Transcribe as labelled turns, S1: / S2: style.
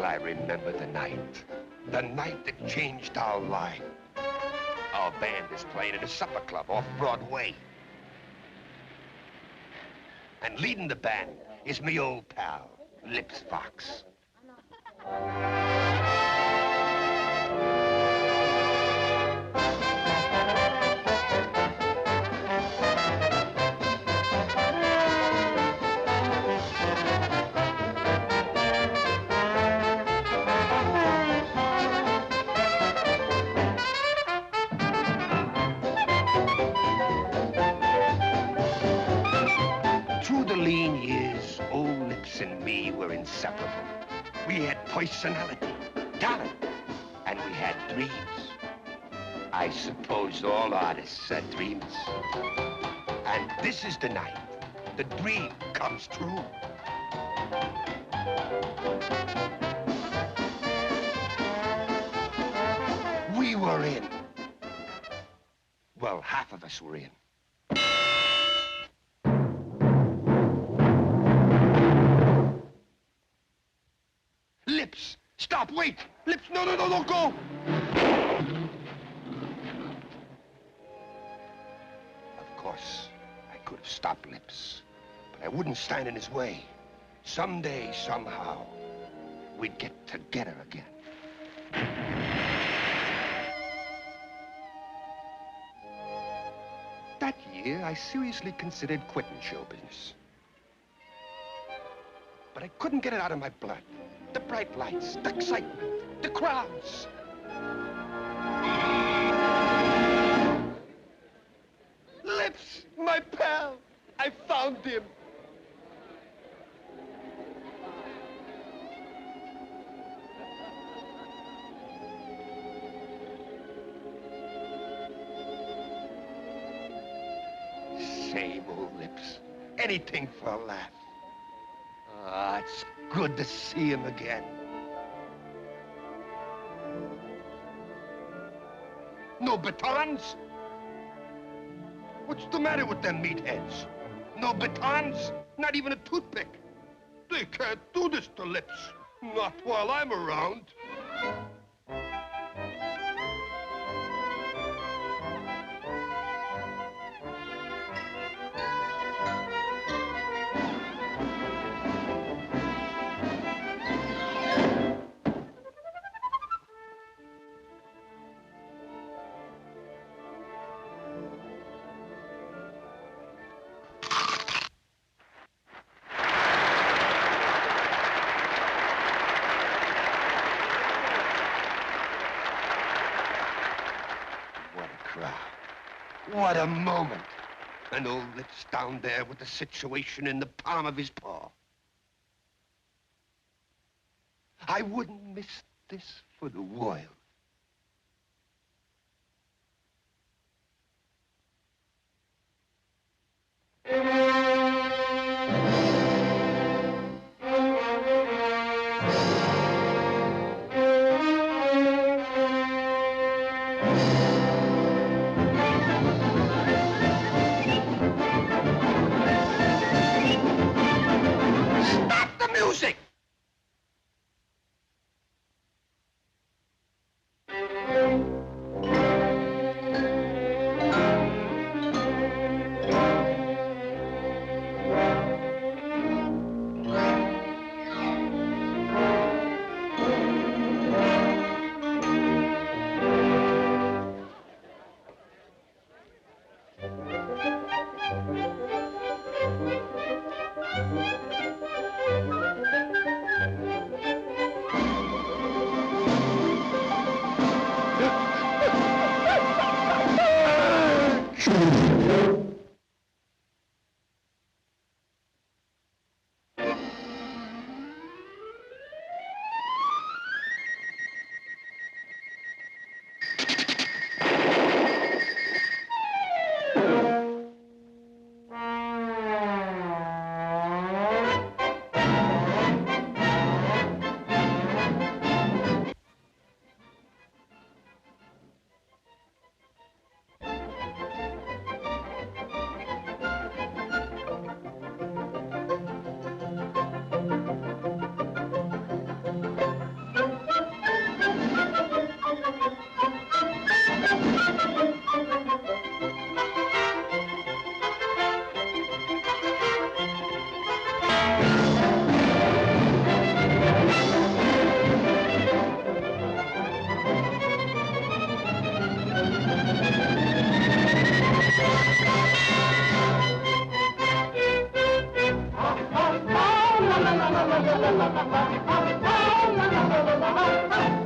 S1: Well, I remember the night. The night that changed our life. Our band is playing in a supper club off Broadway. And leading the band is me old pal, Lips Fox. Through the lean years, old Lips and me were inseparable. We had personality, talent, and we had dreams. I suppose all artists are dreamers. And this is the night the dream comes true. We were in. Well, half of us were in. Lips, stop, wait! Lips, no, don't go! Of course, I could have stopped Lips, but I wouldn't stand in his way. Someday, somehow, we'd get together again. That year, I seriously considered quitting show business. But I couldn't get it out of my blood. The bright lights, the excitement, the crowds. Lips, my pal, I found him. Same old Lips, anything for a laugh. Ah, it's good to see him again. No batons? What's the matter with them meatheads? No batons? Not even a toothpick? They can't do this to Lips. Not while I'm around. What a moment. And old Lips down there with the situation in the palm of his paw. I wouldn't miss this for the world. Music!
S2: la la la la la la la la la la la la la la la la.